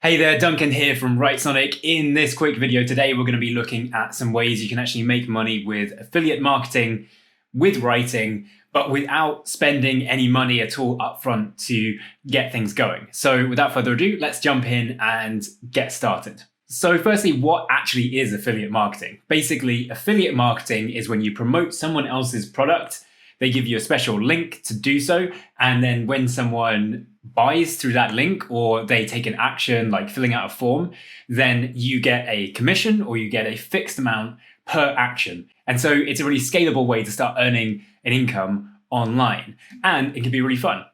Hey there, Duncan here from WriteSonic. In this quick video today, we're going to be looking at some ways you can actually make money with affiliate marketing, with writing, but without spending any money at all upfront to get things going. So without further ado, let's jump in and get started. So firstly, what actually is affiliate marketing? Basically, affiliate marketing is when you promote someone else's product. They give you a special link to do so. And then when someone buys through that link or they take an action like filling out a form, then you get a commission or you get a fixed amount per action. And so it's a really scalable way to start earning an income online. And it can be really fun.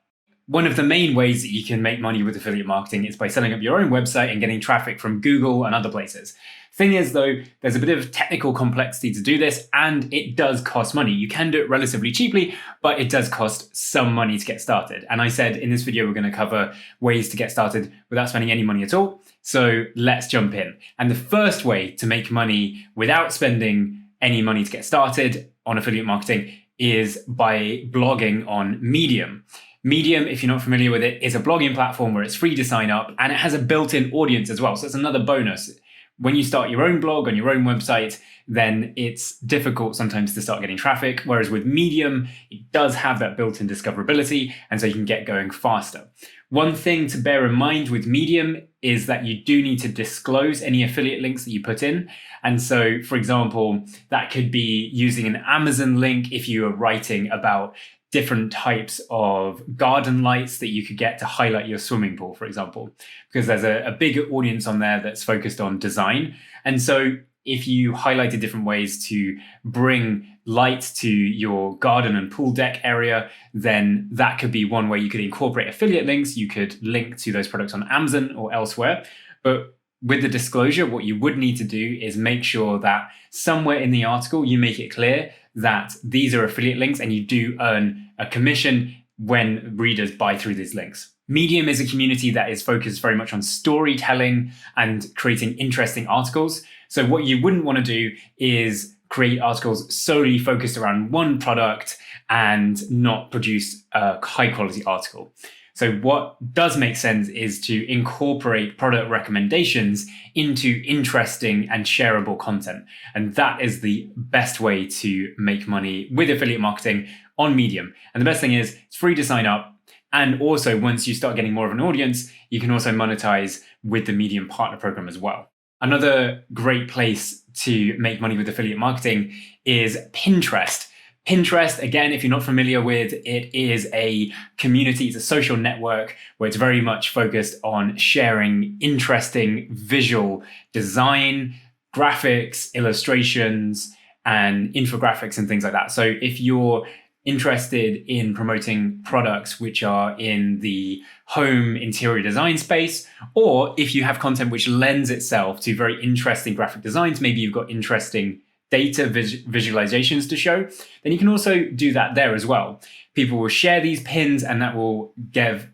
One of the main ways that you can make money with affiliate marketing is by setting up your own website and getting traffic from Google and other places. Thing is though, there's a bit of technical complexity to do this and it does cost money. You can do it relatively cheaply, but it does cost some money to get started. And I said in this video, we're going to cover ways to get started without spending any money at all. So let's jump in. And the first way to make money without spending any money to get started on affiliate marketing is by blogging on Medium. Medium, if you're not familiar with it, is a blogging platform where it's free to sign up and it has a built-in audience as well. So it's another bonus. When you start your own blog on your own website, then it's difficult sometimes to start getting traffic. Whereas with Medium, it does have that built-in discoverability, and so you can get going faster. One thing to bear in mind with Medium is that you do need to disclose any affiliate links that you put in. And so, for example, that could be using an Amazon link if you are writing about different types of garden lights that you could get to highlight your swimming pool, for example, because there's a bigger audience on there that's focused on design. And so if you highlighted different ways to bring light to your garden and pool deck area, then that could be one way you could incorporate affiliate links. You could link to those products on Amazon or elsewhere. But with the disclosure, what you would need to do is make sure that somewhere in the article, you make it clear that these are affiliate links and you do earn a commission when readers buy through these links. Medium is a community that is focused very much on storytelling and creating interesting articles. So what you wouldn't want to do is create articles solely focused around one product and not produce a high quality article. So what does make sense is to incorporate product recommendations into interesting and shareable content. And that is the best way to make money with affiliate marketing on Medium. And the best thing is it's free to sign up. And also once you start getting more of an audience, you can also monetize with the Medium partner program as well. Another great place to make money with affiliate marketing is Pinterest. Pinterest, again, if you're not familiar with, it is a community, it's a social network where it's very much focused on sharing interesting visual design, graphics, illustrations, and infographics and things like that. So if you're interested in promoting products which are in the home interior design space, or if you have content which lends itself to very interesting graphic designs, maybe you've got interesting data visualizations to show, then you can also do that there as well. People will share these pins and that will give,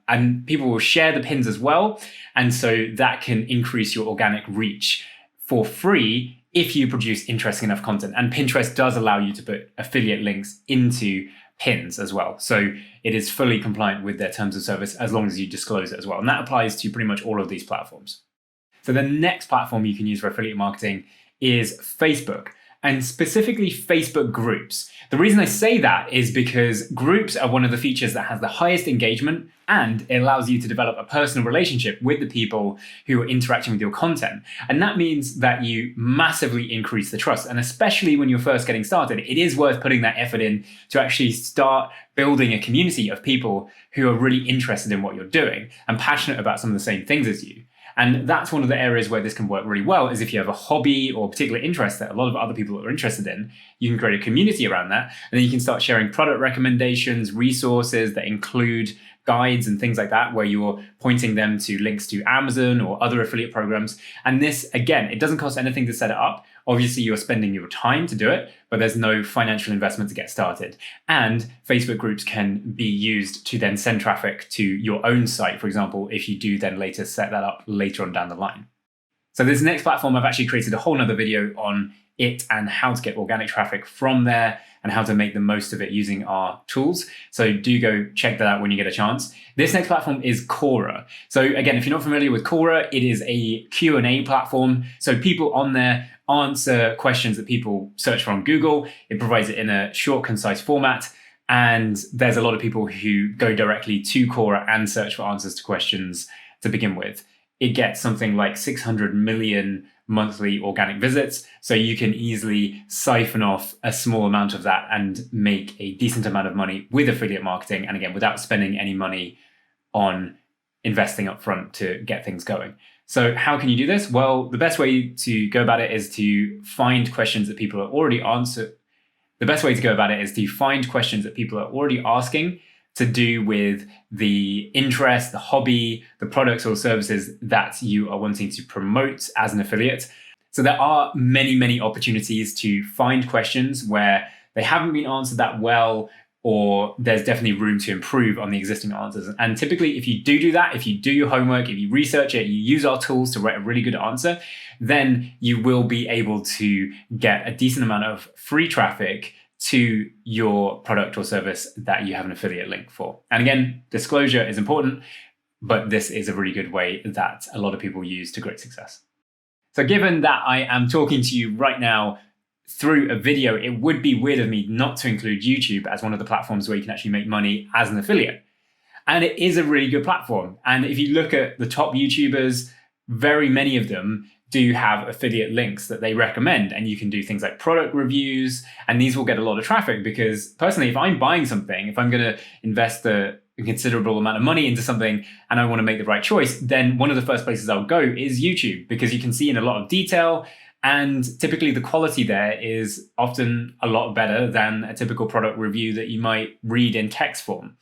and people will share the pins as well. And so that can increase your organic reach for free if you produce interesting enough content. And Pinterest does allow you to put affiliate links into pins as well. So it is fully compliant with their terms of service as long as you disclose it as well. And that applies to pretty much all of these platforms. So the next platform you can use for affiliate marketing is Facebook, and specifically Facebook groups. The reason I say that is because groups are one of the features that has the highest engagement, and it allows you to develop a personal relationship with the people who are interacting with your content. And that means that you massively increase the trust. And especially when you're first getting started, it is worth putting that effort in to actually start building a community of people who are really interested in what you're doing and passionate about some of the same things as you. And that's one of the areas where this can work really well, is if you have a hobby or a particular interest that a lot of other people are interested in, you can create a community around that. And then you can start sharing product recommendations, resources that include guides and things like that, where you're pointing them to links to Amazon or other affiliate programs. And this, again, it doesn't cost anything to set it up. Obviously, you're spending your time to do it, but there's no financial investment to get started. And Facebook groups can be used to then send traffic to your own site, for example, if you do then later set that up later on down the line. So this next platform, I've actually created a whole nother video on it and how to get organic traffic from there and how to make the most of it using our tools. So do go check that out when you get a chance. This next platform is Quora. So again, if you're not familiar with Quora, it is a Q&A platform. So people on there answer questions that people search for on Google. It provides it in a short, concise format. And there's a lot of people who go directly to Quora and search for answers to questions to begin with. It gets something like 600 million monthly organic visits. So you can easily siphon off a small amount of that and make a decent amount of money with affiliate marketing. And again, without spending any money on investing upfront to get things going. So how can you do this? Well, the best way to go about it is to find questions that people are already answering. The best way to go about it is to find questions that people are already asking to do with the interest, the hobby, the products or services that you are wanting to promote as an affiliate. So there are many, many opportunities to find questions where they haven't been answered that well, or there's definitely room to improve on the existing answers. And typically, if you do that, if you do your homework, if you research it, you use our tools to write a really good answer, then you will be able to get a decent amount of free traffic to your product or service that you have an affiliate link for. And again, disclosure is important, but this is a really good way that a lot of people use to great success. So given that I am talking to you right now through a video, it would be weird of me not to include YouTube as one of the platforms where you can actually make money as an affiliate. And it is a really good platform. And if you look at the top YouTubers, very many of them do have affiliate links that they recommend, and you can do things like product reviews, and these will get a lot of traffic because personally, if I'm buying something, if I'm going to invest a considerable amount of money into something and I want to make the right choice, then one of the first places I'll go is YouTube, because you can see in a lot of detail, and typically the quality there is often a lot better than a typical product review that you might read in text form.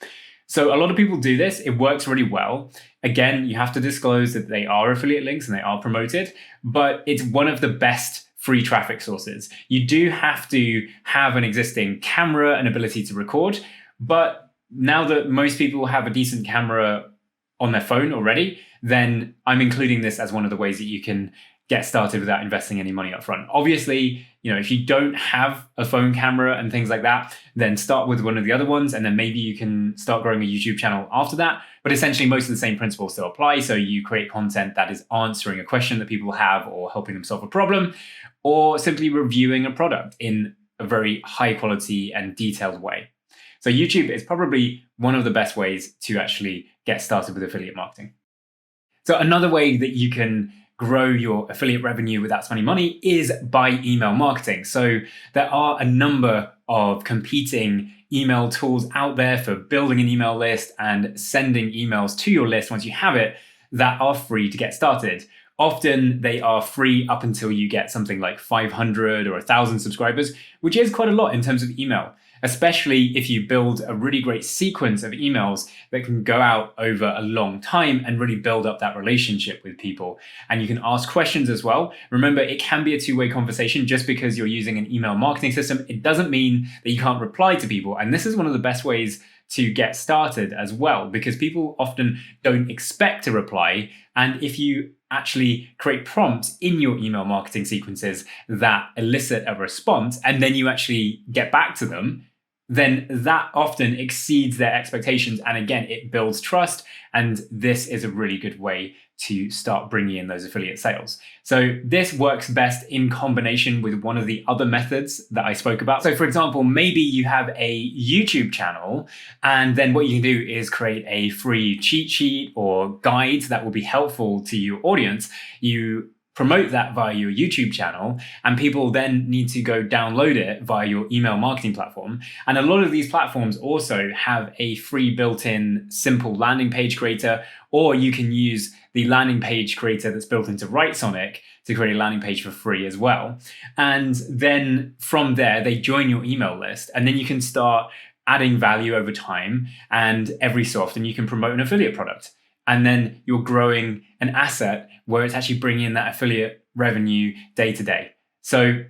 So a lot of people do this. It works really well. Again, you have to disclose that they are affiliate links and they are promoted, but it's one of the best free traffic sources. You do have to have an existing camera and ability to record, but now that most people have a decent camera on their phone already, then I'm including this as one of the ways that you can get started without investing any money up front. Obviously, if you don't have a phone camera and things like that, then start with one of the other ones, and then maybe you can start growing a YouTube channel after that. But essentially, most of the same principles still apply. So you create content that is answering a question that people have or helping them solve a problem, or simply reviewing a product in a very high quality and detailed way. So YouTube is probably one of the best ways to actually get started with affiliate marketing. So another way that you can grow your affiliate revenue without spending money is by email marketing. So there are a number of competing email tools out there for building an email list and sending emails to your list once you have it that are free to get started. Often they are free up until you get something like 500 or 1,000 subscribers, which is quite a lot in terms of email, especially if you build a really great sequence of emails that can go out over a long time and really build up that relationship with people. And you can ask questions as well. Remember, it can be a two-way conversation. Just because you're using an email marketing system, it doesn't mean that you can't reply to people. And this is one of the best ways to get started as well, because people often don't expect a reply. And if you actually create prompts in your email marketing sequences that elicit a response, and then you actually get back to them, then that often exceeds their expectations. And again, it builds trust. And this is a really good way to start bringing in those affiliate sales. So this works best in combination with one of the other methods that I spoke about. So for example, maybe you have a YouTube channel, and then what you can do is create a free cheat sheet or guide that will be helpful to your audience. You promote that via your YouTube channel, and people then need to go download it via your email marketing platform. And a lot of these platforms also have a free built-in simple landing page creator, or you can use the landing page creator that's built into Writesonic to create a landing page for free as well. And then from there, they join your email list, and then you can start adding value over time. And every so often you can promote an affiliate product. And then you're growing an asset where it's actually bringing in that affiliate revenue day to day. So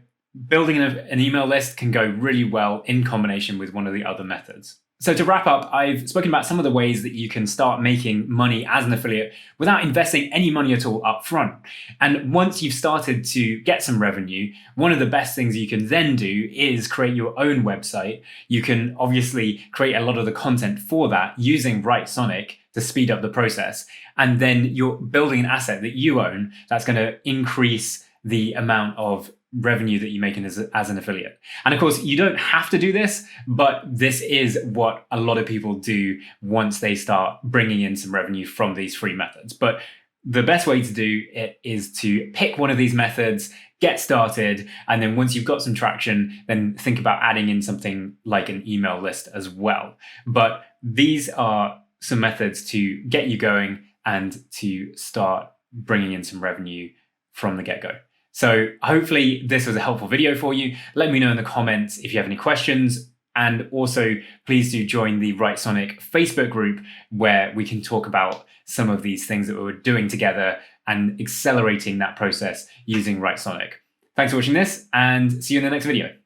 building an email list can go really well in combination with one of the other methods. So to wrap up, I've spoken about some of the ways that you can start making money as an affiliate without investing any money at all up front. And once you've started to get some revenue, one of the best things you can then do is create your own website. You can obviously create a lot of the content for that using Writesonic to speed up the process. And then you're building an asset that you own that's going to increase the amount of revenue that you make as an affiliate. And of course, you don't have to do this, but this is what a lot of people do once they start bringing in some revenue from these free methods. But the best way to do it is to pick one of these methods, get started, and then once you've got some traction, then think about adding in something like an email list as well. But these are some methods to get you going and to start bringing in some revenue from the get-go. So hopefully this was a helpful video for you. Let me know in the comments if you have any questions. And also, please do join the Writesonic Facebook group where we can talk about some of these things that we're doing together and accelerating that process using Writesonic. Thanks for watching this, and see you in the next video.